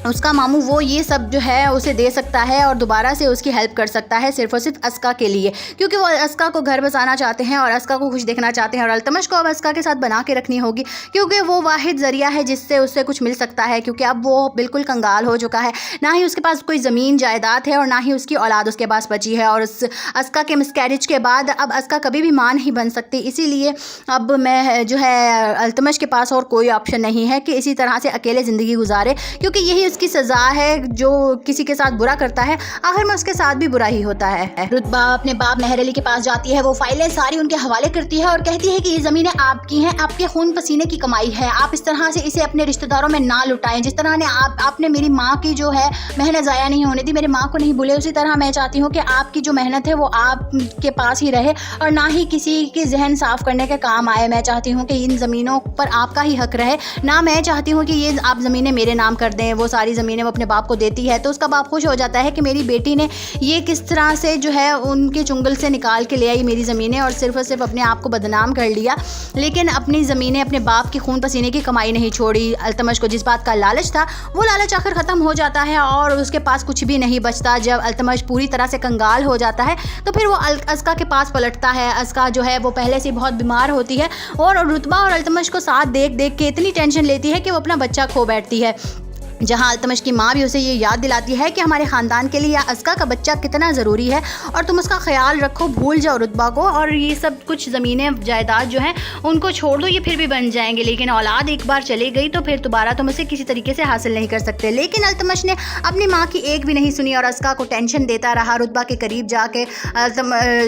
उसका मामू वो ये सब जो है उसे दे सकता है और दोबारा से उसकी हेल्प कर सकता है सिर्फ और सिर्फ अस्का के लिए, क्योंकि वो अस्का को घर बसाना चाहते हैं और अस्का को खुश देखना चाहते हैं और अल्तमश को अब अस्का के साथ बना के रखनी होगी क्योंकि वो वाहिद ज़रिया है जिससे उससे कुछ मिल सकता है, क्योंकि अब वो बिल्कुल कंगाल हो चुका है, ना ही उसके पास कोई ज़मीन जायदाद है और ना ही उसकी औलाद उसके पास बची है। और उस अस्का के मिसकैरेज के बाद अब अस्का कभी भी मां नहीं बन सकती, इसीलिए अब मैं जो है अल्तमश के पास और कोई ऑप्शन नहीं है कि इसी तरह से अकेले ज़िंदगी गुजारे, क्योंकि यही उसकी सज़ा है। जो किसी के साथ बुरा करता है आखिर में उसके साथ भी बुरा ही होता है। रुतबा अपने बाप मेहर अली के पास जाती है, वो फाइलें सारी उनके हवाले करती है और कहती है कि ये ज़मीनें आपकी हैं, आपके खून पसीने की कमाई है, आप इस तरह से इसे अपने रिश्तेदारों में ना लुटाएं। जिस तरह ने आपने मेरी माँ की जो है मेहनत ज़ाया नहीं होने दी, मेरी माँ को नहीं भूले, उसी तरह मैं चाहती हूँ कि आपकी जो मेहनत है वो आपके पास ही रहे और ना ही किसी के जहन साफ़ करने के काम आए। मैं चाहती हूँ कि इन ज़मीनों पर आपका ही हक रहे, ना मैं चाहती हूँ कि ये आप ज़मीनें मेरे नाम कर दें। वो सारी सारी ज़मीनें वो अपने बाप को देती है। तो उसका बाप खुश हो जाता है कि मेरी बेटी ने ये किस तरह से जो है उनके चुंगल से निकाल के ले आई मेरी ज़मीनें और सिर्फ अपने आप को बदनाम कर लिया, लेकिन अपनी ज़मीनें अपने बाप की खून पसीने की कमाई नहीं छोड़ी। अल्तमश को जिस बात का लालच था वो लालच आखिर ख़त्म हो जाता है और उसके पास कुछ भी नहीं बचता। जब अल्तमश पूरी तरह से कंगाल हो जाता है तो फिर वो अस्का के पास पलटता है। अस्का जो है वो पहले से बहुत बीमार होती है और रुतबा और अल्तमश को साथ देख देख के इतनी टेंशन लेती है कि वो अपना बच्चा खो बैठती है, जहां अल्तमश की माँ भी उसे ये याद दिलाती है कि हमारे ख़ानदान के लिए अस्का का बच्चा कितना ज़रूरी है और तुम उसका ख्याल रखो, भूल जाओ रुतबा को और ये सब कुछ ज़मीनें जायदाद जो हैं उनको छोड़ दो, ये फिर भी बन जाएंगे, लेकिन औलाद एक बार चली गई तो फिर दोबारा तुम उसे किसी तरीके से हासिल नहीं कर सकते। लेकिन अल्तमश ने अपनी माँ की एक भी नहीं सुनी और अस्का को टेंशन देता रहा, रुतबा के करीब जाके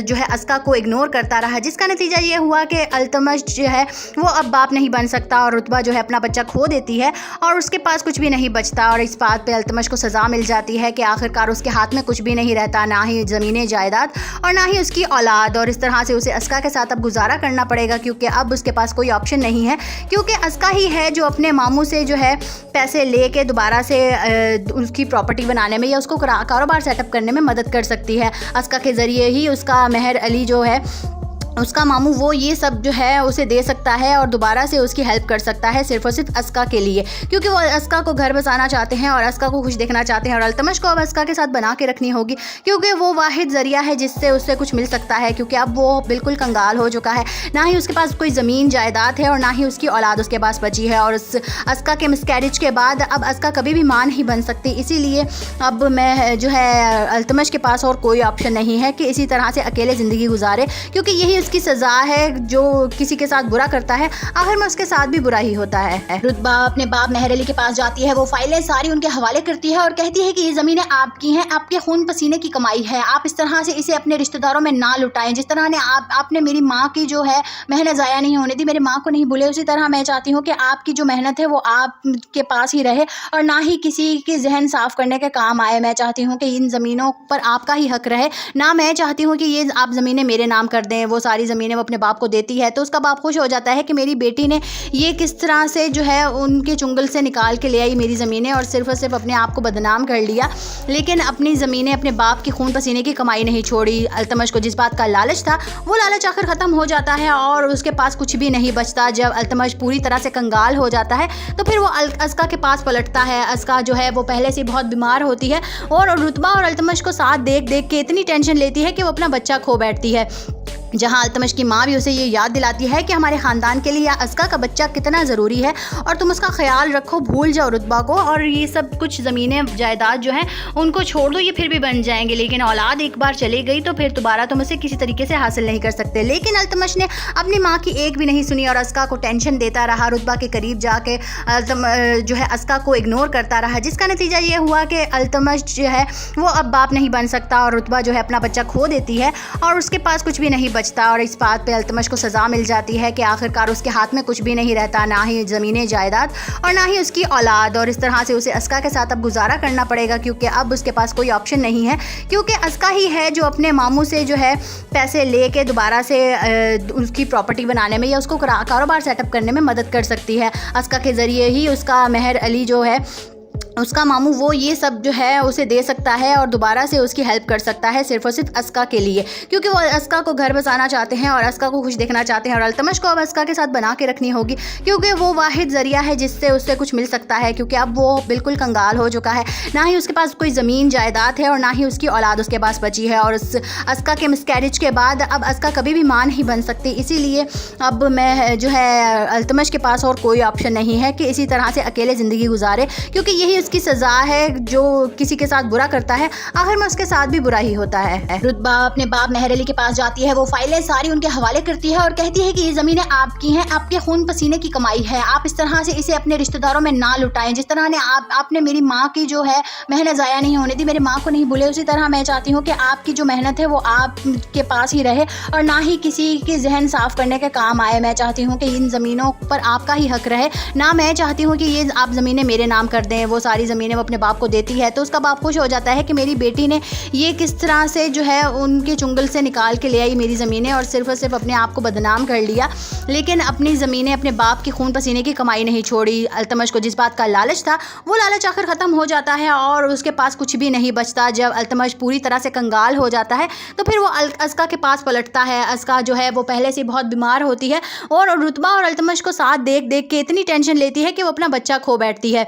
जो है अस्का को इग्नोर करता रहा, जिसका नतीजा ये हुआ कि अल्तमश जो है वो अब बाप नहीं बन सकता और रुतबा जो है अपना बच्चा खो देती है और उसके पास कुछ भी नहीं बचता। और इस बात पे अल्तमश को सज़ा मिल जाती है कि आखिरकार उसके हाथ में कुछ भी नहीं रहता, ना ही ज़मीनें जायदाद और ना ही उसकी औलाद, और इस तरह से उसे अस्का के साथ अब गुजारा करना पड़ेगा क्योंकि अब उसके पास कोई ऑप्शन नहीं है, क्योंकि अस्का ही है जो अपने मामू से जो है पैसे लेके दोबारा से उसकी प्रॉपर्टी बनाने में या उसको कारोबार सेटअप करने में मदद कर सकती है। अस्का के ज़रिए ही उसका मेहर अली जो है उसका मामू वो ये सब जो है उसे दे सकता है और दोबारा से उसकी हेल्प कर सकता है सिर्फ और सिर्फ अस्का के लिए, क्योंकि वो अस्का को घर बसाना चाहते हैं और अस्का को खुश देखना चाहते हैं और अल्तमश को अब अस्का के साथ बना के रखनी होगी क्योंकि वो वाहिद ज़रिया है जिससे उससे कुछ मिल सकता है, क्योंकि अब वो बिल्कुल कंगाल हो चुका है, ना ही उसके पास कोई ज़मीन जायदाद है और ना ही उसकी औलाद उसके पास बची है। और उस अस्का के मिसकैरेज के बाद अब अस्का कभी भी मां नहीं बन सकती, इसीलिए अब मैं जो है अल्तमश के पास और कोई ऑप्शन नहीं है कि इसी तरह से अकेले ज़िंदगी गुजारे, क्योंकि यही उसकी सज़ा है। जो किसी के साथ बुरा करता है आखिर में उसके साथ भी बुरा ही होता है। रुतबा अपने बाप मेहर अली के पास जाती है, वो फाइलें सारी उनके हवाले करती है और कहती है कि ये ज़मीनें आपकी हैं, आपके खून पसीने की कमाई है, आप इस तरह से इसे अपने रिश्तेदारों में ना लुटाएं। जिस तरह ने आपने मेरी माँ की जो है मेहनत ज़ाया नहीं होने दी, मेरी माँ को नहीं भूले, उसी तरह मैं चाहती हूँ कि आपकी जो मेहनत है वो आपके पास ही रहे और ना ही किसी के जहन साफ़ करने के काम आए। मैं चाहती हूँ कि इन ज़मीनों पर आपका ही हक रहे, ना मैं चाहती हूँ कि ये आप ज़मीनें मेरे नाम कर दें। वो सारी ज़मीनें वो अपने बाप को देती है, तो उसका बाप खुश हो जाता है कि मेरी बेटी ने ये किस तरह से जो है उनके चुंगल से निकाल के ले आई मेरी ज़मीनें और सिर्फ अपने आप को बदनाम कर लिया, लेकिन अपनी ज़मीनें अपने बाप की खून पसीने की कमाई नहीं छोड़ी। अल्तमश को जिस बात का लालच था वो लालच आखिर ख़त्म हो जाता है और उसके पास कुछ भी नहीं बचता। जब अल्तमश पूरी तरह से कंगाल हो जाता है तो फिर वो अस्का के पास पलटता है। अस्का जो है वो पहले से बहुत बीमार होती है और रुतबा और अल्तमश को साथ देख देख के इतनी टेंशन लेती है कि वो अपना बच्चा खो बैठती है, जहां अल्तमश की माँ भी उसे ये याद दिलाती है कि हमारे ख़ानदान के लिए अस्का का बच्चा कितना ज़रूरी है और तुम उसका ख्याल रखो, भूल जाओ रुतबा को और ये सब कुछ ज़मीनें जायदाद जो हैं उनको छोड़ दो, ये फिर भी बन जाएंगे, लेकिन औलाद एक बार चली गई तो फिर दोबारा तुम उसे किसी तरीके से हासिल नहीं कर सकते। लेकिन अल्तमश ने अपनी माँ की एक भी नहीं सुनी और अस्का को टेंशन देता रहा, रुतबा के करीब जाके जो है अस्का को इग्नोर करता रहा, जिसका नतीजा ये हुआ कि अल्तमश जो है वो अब बाप नहीं बन सकता और रुतबा जो है अपना बच्चा खो देती है और उसके पास कुछ भी नहीं बचता। और इस बात पे अल्तमश को सज़ा मिल जाती है कि आखिरकार उसके हाथ में कुछ भी नहीं रहता, ना ही ज़मीनें जायदाद और ना ही उसकी औलाद, और इस तरह से उसे अस्का के साथ अब गुजारा करना पड़ेगा क्योंकि अब उसके पास कोई ऑप्शन नहीं है, क्योंकि अस्का ही है जो अपने मामू से जो है पैसे लेके दोबारा से उसकी प्रॉपर्टी बनाने में या उसको कारोबार सेटअप करने में मदद कर सकती है। अस्का के ज़रिए ही उसका मेहर अली जो है उसका मामू वो ये सब जो है उसे दे सकता है और दोबारा से उसकी हेल्प कर सकता है सिर्फ और सिर्फ अस्का के लिए, क्योंकि वो अस्का को घर बसाना चाहते हैं और अस्का को खुश देखना चाहते हैं और अल्तमश को अब अस्का के साथ बना के रखनी होगी क्योंकि वो वाहिद ज़रिया है जिससे उससे कुछ मिल सकता है, क्योंकि अब वो बिल्कुल कंगाल हो चुका है, ना ही उसके पास कोई ज़मीन जायदाद है और ना ही उसकी औलाद उसके पास बची है। और उस अस्का के मिसकैरेज के बाद अब अस्का कभी भी मां नहीं बन सकती, इसीलिए अब मैं जो है अल्तमश के पास और कोई ऑप्शन नहीं है कि इसी तरह से अकेले ज़िंदगी गुजारे, क्योंकि यही उसकी सज़ा है। जो किसी के साथ बुरा करता है आखिर में उसके साथ भी बुरा ही होता है। रुतबा अपने बाप मेहर अली के पास जाती है, वो फाइलें सारी उनके हवाले करती है और कहती है कि ये ज़मीनें आपकी हैं, आपके खून पसीने की कमाई है, आप इस तरह से इसे अपने रिश्तेदारों में ना लुटाएं। जिस तरह ने आपने मेरी माँ की जो है मेहनत ज़ाया नहीं होने दी, मेरी माँ को नहीं भूले, उसी तरह मैं चाहती हूँ कि आपकी जो मेहनत है वो आपके पास ही रहे और ना ही किसी के जहन साफ़ करने के काम आए। मैं चाहती हूँ कि इन ज़मीनों पर आपका ही हक रहे, ना मैं चाहती हूँ कि ये आप ज़मीनें मेरे नाम कर दें। वो सारी सारी ज़मीनें वो अपने बाप को देती है। तो उसका बाप खुश हो जाता है कि मेरी बेटी ने ये किस तरह से जो है उनके चुंगल से निकाल के ले आई मेरी ज़मीनें और सिर्फ अपने आप को बदनाम कर लिया, लेकिन अपनी ज़मीनें अपने बाप की खून पसीने की कमाई नहीं छोड़ी। अल्तमश को जिस बात का लालच था वो लालच आखिर ख़त्म हो जाता है और उसके पास कुछ भी नहीं बचता। जब अल्तमश पूरी तरह से कंगाल हो जाता है तो फिर वो अस्का के पास पलटता है। अस्का जो है वो पहले से बहुत बीमार होती है और रुतबा और अल्तमश को साथ देख देख के इतनी टेंशन लेती है कि वो अपना बच्चा खो बैठती है,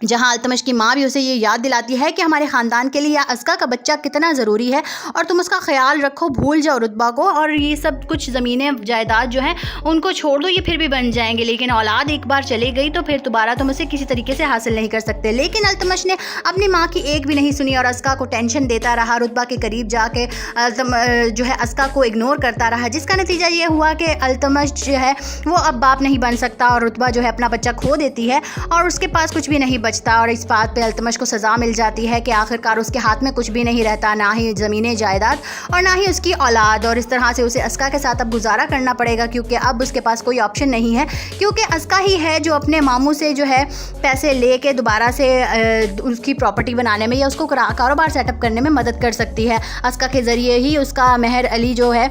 जहां अल्तमश की माँ भी उसे ये याद दिलाती है कि हमारे ख़ानदान के लिए अस्का का बच्चा कितना ज़रूरी है और तुम उसका ख्याल रखो, भूल जाओ रुतबा को, और ये सब कुछ ज़मीनें जायदाद जो हैं उनको छोड़ दो, ये फिर भी बन जाएंगे, लेकिन औलाद एक बार चली गई तो फिर दोबारा तुम उसे किसी तरीके से हासिल नहीं कर सकते। लेकिन अल्तमश ने अपनी माँ की एक भी नहीं सुनी और अस्का को टेंशन देता रहा, रुतबा के करीब जाके जो है अस्का को इग्नोर करता रहा, जिसका नतीजा ये हुआ कि अल्तमश जो है वो अब बाप नहीं बन सकता और रुतबा जो है अपना बच्चा खो देती है और उसके पास कुछ भी नहीं बचता। और इस बात पे अल्तमश को सज़ा मिल जाती है कि आखिरकार उसके हाथ में कुछ भी नहीं रहता, ना ही ज़मीनें जायदाद और ना ही उसकी औलाद, और इस तरह से उसे अस्का के साथ अब गुजारा करना पड़ेगा क्योंकि अब उसके पास कोई ऑप्शन नहीं है, क्योंकि अस्का ही है जो अपने मामू से जो है पैसे लेके दोबारा से उसकी प्रॉपर्टी बनाने में या उसको कारोबार सेटअप करने में मदद कर सकती है। अस्का के ज़रिए ही उसका मेहर अली जो है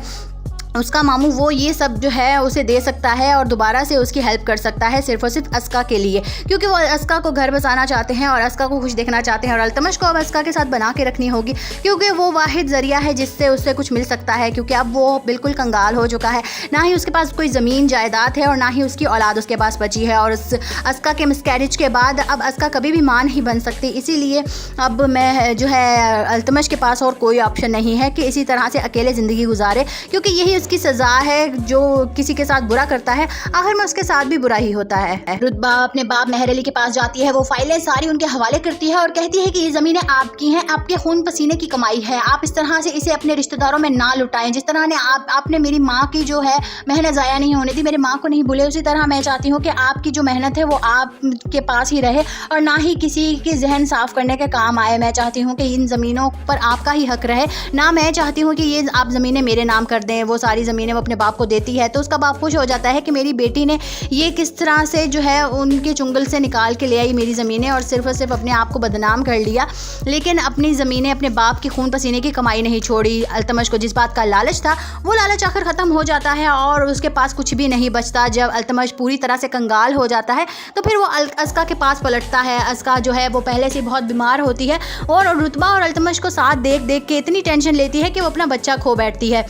उसका मामू वो ये सब जो है उसे दे सकता है और दोबारा से उसकी हेल्प कर सकता है, सिर्फ और सिर्फ अस्का के लिए, क्योंकि वो अस्का को घर बसाना चाहते हैं और अस्का को खुश देखना चाहते हैं और अल्तमश को अब अस्का के साथ बना के रखनी होगी क्योंकि वो वाहिद ज़रिया है जिससे उससे कुछ मिल सकता है, क्योंकि अब वो बिल्कुल कंगाल हो चुका है, ना ही उसके पास कोई ज़मीन जायदाद है और ना ही उसकी औलाद उसके पास बची है। और उस अस्का के मिसकैरेज के बाद अब अस्का कभी भी मां नहीं बन सकती, इसीलिए अब मैं जो है अल्तमश के पास और कोई ऑप्शन नहीं है कि इसी तरह से अकेले ज़िंदगी गुजारे, क्योंकि यही उसकी सज़ा है। जो किसी के साथ बुरा करता है आखिर में उसके साथ भी बुरा ही होता है। रुतबा अपने बाप मेहर अली के पास जाती है, वो फाइलें सारी उनके हवाले करती है और कहती है कि ये ज़मीनें आपकी हैं, आपके खून पसीने की कमाई है, आप इस तरह से इसे अपने रिश्तेदारों में ना लुटाएं। जिस तरह ने आपने मेरी माँ की जो है मेहनत ज़ाया नहीं होने दी, मेरी माँ को नहीं भूले, उसी तरह मैं चाहती हूँ कि आपकी जो मेहनत है वो आपके पास ही रहे और ना ही किसी के जहन साफ़ करने के काम आए। मैं चाहती हूँ कि इन ज़मीनों पर आपका ही हक रहे, ना मैं चाहती हूँ कि ये आप ज़मीनें मेरे नाम कर दें। वो सारी ज़मीनें वो अपने बाप को देती है, तो उसका बाप खुश हो जाता है कि मेरी बेटी ने ये किस तरह से जो है उनके चुंगल से निकाल के ले आई मेरी ज़मीनें और सिर्फ अपने आप को बदनाम कर लिया, लेकिन अपनी ज़मीनें अपने बाप की खून पसीने की कमाई नहीं छोड़ी। अल्तमश को जिस बात का लालच था वो लालच आखिर ख़त्म हो जाता है और उसके पास कुछ भी नहीं बचता। जब अल्तमश पूरी तरह से कंगाल हो जाता है तो फिर वो अस्का के पास पलटता है। अस्का जो है वो पहले से बहुत बीमार होती है और रुतबा और अल्तमश को साथ देख देख के इतनी टेंशन लेती है कि वो अपना बच्चा खो बैठती है,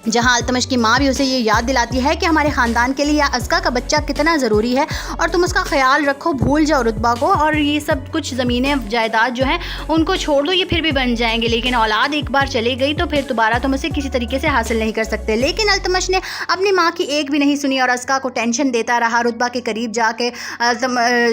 जहां अल्तमश की माँ भी उसे ये याद दिलाती है कि हमारे ख़ानदान के लिए अस्का का बच्चा कितना ज़रूरी है और तुम उसका ख्याल रखो, भूल जाओ रुतबा को, और ये सब कुछ ज़मीनें जायदाद जो हैं उनको छोड़ दो, ये फिर भी बन जाएंगे, लेकिन औलाद एक बार चली गई तो फिर दोबारा तुम उसे किसी तरीके से हासिल नहीं कर सकते। लेकिन अल्तमश ने अपनी माँ की एक भी नहीं सुनी और अस्का को टेंशन देता रहा, रुतबा के करीब जाके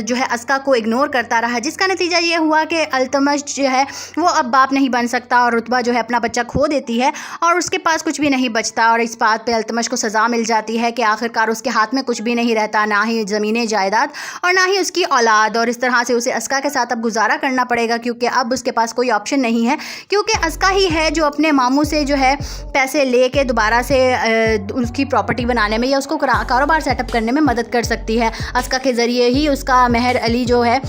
जो है अस्का को इग्नोर करता रहा, जिसका नतीजा ये हुआ कि अल्तमश जो है वो अब बाप नहीं बन सकता और रुतबा जो है अपना बच्चा खो देती है और उसके पास कुछ भी नहीं बचता। और इस बात पे अल्तमश को सज़ा मिल जाती है कि आखिरकार उसके हाथ में कुछ भी नहीं रहता, ना ही ज़मीनें जायदाद और ना ही उसकी औलाद, और इस तरह से उसे अस्का के साथ अब गुजारा करना पड़ेगा क्योंकि अब उसके पास कोई ऑप्शन नहीं है, क्योंकि अस्का ही है जो अपने मामू से जो है पैसे लेके दोबारा से उसकी प्रॉपर्टी बनाने में या उसको कारोबार सेटअप करने में मदद कर सकती है। अस्का के ज़रिए ही उसका मेहर अली जो है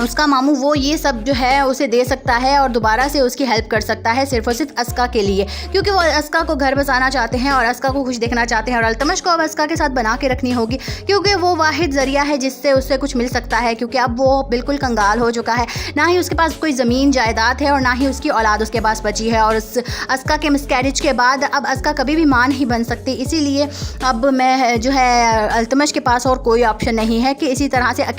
उसका मामू वो ये सब जो है उसे दे सकता है और दोबारा से उसकी हेल्प कर सकता है, सिर्फ और सिर्फ अस्का के लिए, क्योंकि वो अस्का को घर बसाना चाहते हैं और अस्का को खुश देखना चाहते हैं और अल्तमश को अब अस्का के साथ बना के रखनी होगी क्योंकि वो वाहिद ज़रिया है जिससे उससे कुछ मिल सकता है, क्योंकि अब वो बिल्कुल कंगाल हो चुका है, ना ही उसके पास कोई ज़मीन जायदाद है और ना ही उसकी औलाद उसके पास बची है। और उस अस्का के मिसकैरेज के बाद अब अस्का कभी भी मां नहीं बन सकती, इसीलिए अब मैं जो है अल्तमश के पास और कोई ऑप्शन नहीं है कि इसी तरह से